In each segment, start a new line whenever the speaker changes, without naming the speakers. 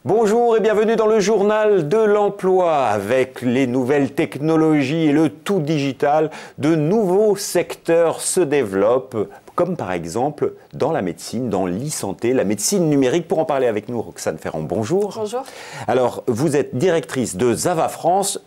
Bonjour et bienvenue dans le journal de l'emploi. Avec les nouvelles technologies et le tout digital, de nouveaux secteurs se développent, comme par exemple dans la médecine, dans l'e-santé, la médecine numérique. Pour en parler avec nous, Roxane Ferrand, bonjour.
Bonjour.
Alors, vous êtes directrice de Zava France.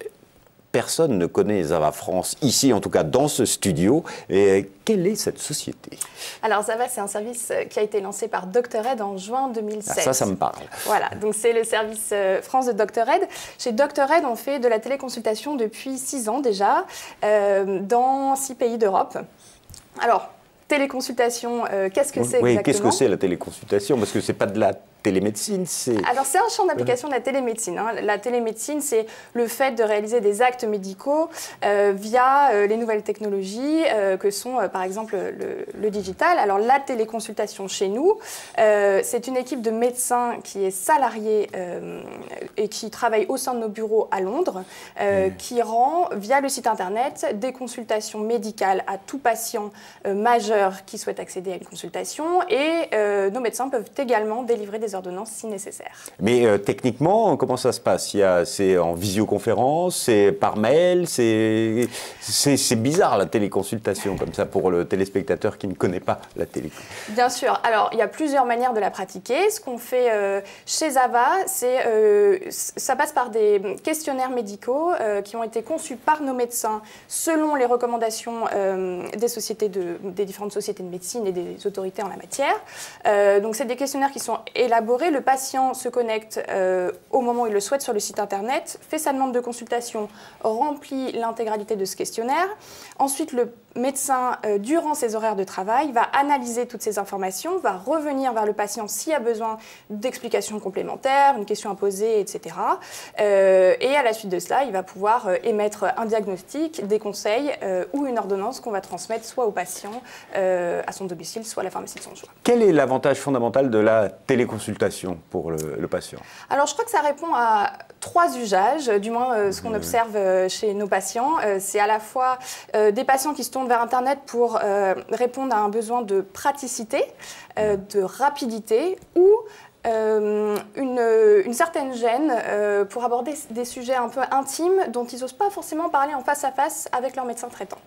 Personne ne connaît Zava France, ici en tout cas dans ce studio. Et quelle est cette société?
Alors Zava, c'est un service qui a été lancé par Doctoraid en juin 2016.
Ah, ça me parle.
Voilà, donc c'est le service France de Doctoraid. Chez Doctoraid, on fait de la téléconsultation depuis 6 ans déjà, dans 6 pays d'Europe. Alors, téléconsultation, qu'est-ce que c'est exactement?
Qu'est-ce que c'est la téléconsultation? Parce que c'est pas de la télémédecine, c'est...
Alors, c'est un champ d'application de la télémédecine. La télémédecine, c'est le fait de réaliser des actes médicaux via les nouvelles technologies que sont, par exemple, le digital. Alors, la téléconsultation chez nous, c'est une équipe de médecins qui est salariée et qui travaille au sein de nos bureaux à Londres, qui rend, via le site Internet, des consultations médicales à tout patient majeur qui souhaite accéder à une consultation. Et nos médecins peuvent également délivrer des ordonnances si nécessaire.
Mais techniquement, comment ça se passe? C'est en visioconférence, c'est par mail, c'est bizarre la téléconsultation comme ça pour le téléspectateur qui ne connaît pas la télé.
Bien sûr. Alors, il y a plusieurs manières de la pratiquer. Ce qu'on fait chez Zava, ça passe par des questionnaires médicaux qui ont été conçus par nos médecins selon les recommandations des différentes sociétés de médecine et des autorités en la matière. Donc, c'est des questionnaires qui sont élaborés. Le patient se connecte au moment où il le souhaite sur le site Internet, fait sa demande de consultation, remplit l'intégralité de ce questionnaire. Ensuite, le médecin, durant ses horaires de travail, va analyser toutes ces informations, va revenir vers le patient s'il y a besoin d'explications complémentaires, une question à poser, etc. Et à la suite de cela, il va pouvoir émettre un diagnostic, des conseils ou une ordonnance qu'on va transmettre soit au patient à son domicile, soit à la pharmacie de son choix.
Quel est l'avantage fondamental de la téléconsultation pour le patient?
Alors, je crois que ça répond à 3 usages, du moins ce qu'on observe chez nos patients. C'est à la fois des patients qui se tournent vers Internet pour répondre à un besoin de praticité, de rapidité ou une certaine gêne pour aborder des sujets un peu intimes dont ils n'osent pas forcément parler en face à face avec leur médecin traitant.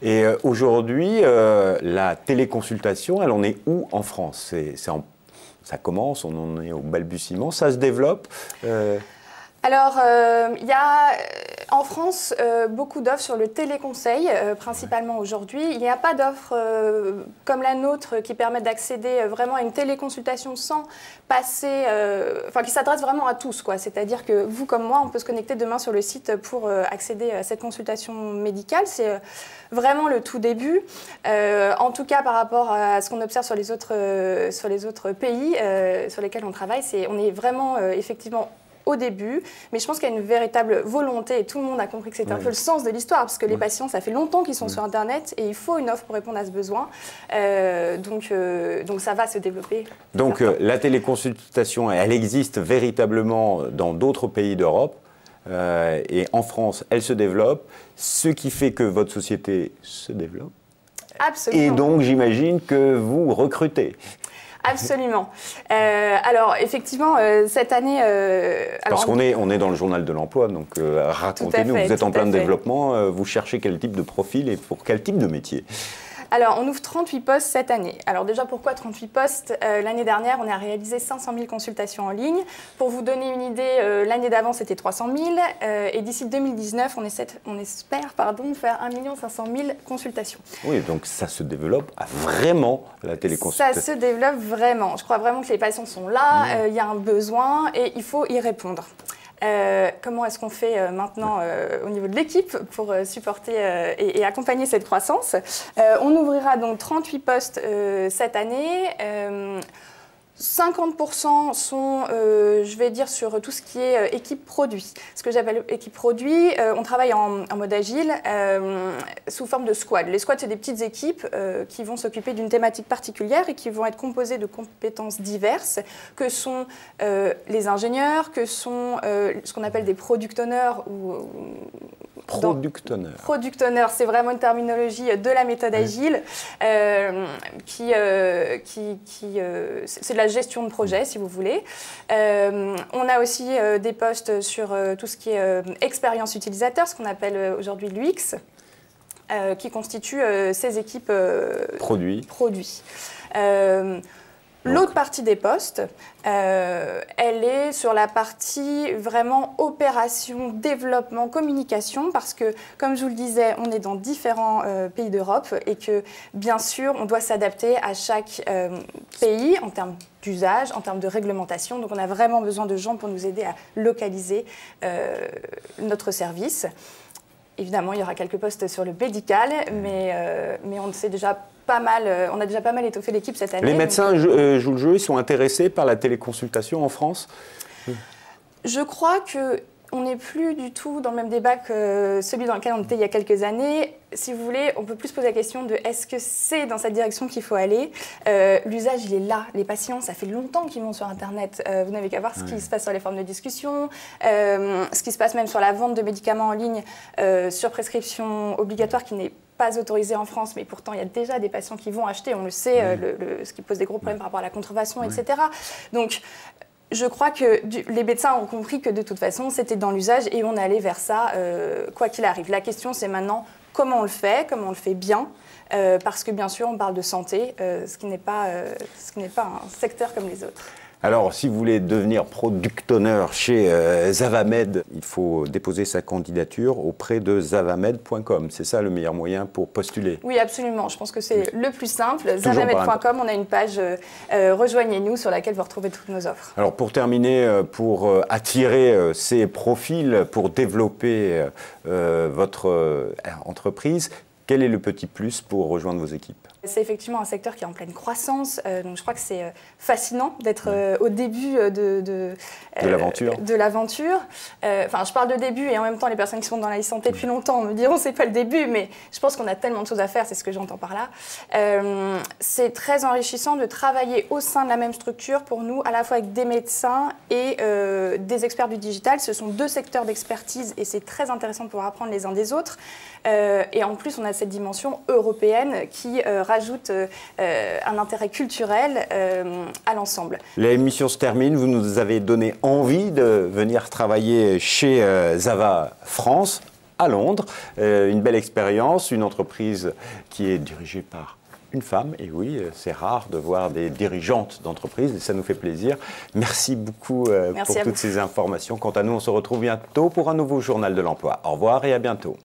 Et aujourd'hui, la téléconsultation, elle en est où en France? Ça commence, on en est au balbutiement, ça se développe
Alors, il y a en France beaucoup d'offres sur le téléconseil, principalement aujourd'hui. Il n'y a pas d'offres comme la nôtre qui permettent d'accéder vraiment à une téléconsultation sans passer, qui s'adresse vraiment à tous, quoi. C'est-à-dire que vous comme moi, on peut se connecter demain sur le site pour accéder à cette consultation médicale. C'est vraiment le tout début. En tout cas, par rapport à ce qu'on observe sur les autres pays sur lesquels on travaille, on est vraiment effectivement au début, mais je pense qu'il y a une véritable volonté et tout le monde a compris que c'était un peu le sens de l'histoire parce que les patients, ça fait longtemps qu'ils sont sur Internet et il faut une offre pour répondre à ce besoin. Donc ça va se développer.
Donc la téléconsultation, elle existe véritablement dans d'autres pays d'Europe et en France, elle se développe, ce qui fait que votre société se développe.
Absolument.
Et donc j'imagine que vous recrutez.
Absolument. Alors, effectivement, cette année...
Parce qu'on est dans le journal de l'emploi, donc racontez-nous, vous êtes en plein développement, vous cherchez quel type de profil et pour quel type de métier?
Alors, on ouvre 38 postes cette année. Alors déjà, pourquoi 38 postes? L'année dernière, on a réalisé 500 000 consultations en ligne. Pour vous donner une idée, l'année d'avant, c'était 300 000. Et d'ici 2019, on espère faire 1 500 000 consultations.
Oui, donc ça se développe vraiment, la téléconsultation.
Ça se développe vraiment. Je crois vraiment que les patients sont là, il y a un besoin et il faut y répondre. Comment est-ce qu'on fait maintenant au niveau de l'équipe pour supporter et accompagner cette croissance? On ouvrira donc 38 postes cette année. 50% sont, je vais dire, sur tout ce qui est équipe produit. Ce que j'appelle équipe produit, on travaille en mode agile sous forme de squad. Les squads, c'est des petites équipes qui vont s'occuper d'une thématique particulière et qui vont être composées de compétences diverses, que sont les ingénieurs, que sont ce qu'on appelle des product owners ou
Product Owner.
Product Owner, c'est vraiment une terminologie de la méthode agile, c'est de la gestion de projet, si vous voulez. On a aussi des postes sur tout ce qui est expérience utilisateur, ce qu'on appelle aujourd'hui l'UX, qui constitue ces équipes produits. L'autre partie des postes, elle est sur la partie vraiment opération, développement, communication, parce que, comme je vous le disais, on est dans différents pays d'Europe et que, bien sûr, on doit s'adapter à chaque pays en termes d'usage, en termes de réglementation. Donc, on a vraiment besoin de gens pour nous aider à localiser notre service. Évidemment, il y aura quelques postes sur le médical, mais on sait déjà on a déjà pas mal étoffé l'équipe cette année.
Les médecins jouent le jeu, ils sont intéressés par la téléconsultation en France?
Je crois qu'on n'est plus du tout dans le même débat que celui dans lequel on était il y a quelques années. Si vous voulez, on peut plus poser la question de est-ce que c'est dans cette direction qu'il faut aller? L'usage, il est là. Les patients, ça fait longtemps qu'ils vont sur Internet. Vous n'avez qu'à voir ce qui se passe sur les forums de discussion, ce qui se passe même sur la vente de médicaments en ligne sur prescription obligatoire qui n'est pas autorisé en France, mais pourtant il y a déjà des patients qui vont acheter, on le sait, ce qui pose des gros problèmes par rapport à la contrefaçon, etc. Donc, je crois que les médecins ont compris que de toute façon, c'était dans l'usage et on allait vers ça, quoi qu'il arrive. La question, c'est maintenant comment on le fait bien, parce que bien sûr, on parle de santé, ce qui n'est pas un secteur comme les autres.
Alors, si vous voulez devenir Product Owner chez Zavamed, il faut déposer sa candidature auprès de zavamed.com. C'est ça le meilleur moyen pour postuler?
Oui, absolument. Je pense que c'est le plus simple. Zavamed.com, on a une page Rejoignez-nous sur laquelle vous retrouvez toutes nos offres.
Alors, pour terminer, pour attirer ces profils, pour développer votre entreprise, quel est le petit plus pour rejoindre vos équipes?
C'est effectivement un secteur qui est en pleine croissance, donc je crois que c'est fascinant d'être au début de l'aventure. Enfin, je parle de début et en même temps, les personnes qui sont dans la e-santé depuis longtemps me diront c'est pas le début, mais je pense qu'on a tellement de choses à faire, c'est ce que j'entends par là. C'est très enrichissant de travailler au sein de la même structure pour nous, à la fois avec des médecins et des experts du digital. Ce sont deux secteurs d'expertise et c'est très intéressant de pouvoir apprendre les uns des autres. Et en plus, on a cette dimension européenne qui rajoute un intérêt culturel à l'ensemble.
L'émission se termine, vous nous avez donné envie de venir travailler chez Zava France, à Londres. Une belle expérience, une entreprise qui est dirigée par une femme, et oui, c'est rare de voir des dirigeantes d'entreprise, et ça nous fait plaisir. Merci beaucoup pour toutes ces informations. Quant à nous, on se retrouve bientôt pour un nouveau journal de l'emploi. Au revoir et à bientôt.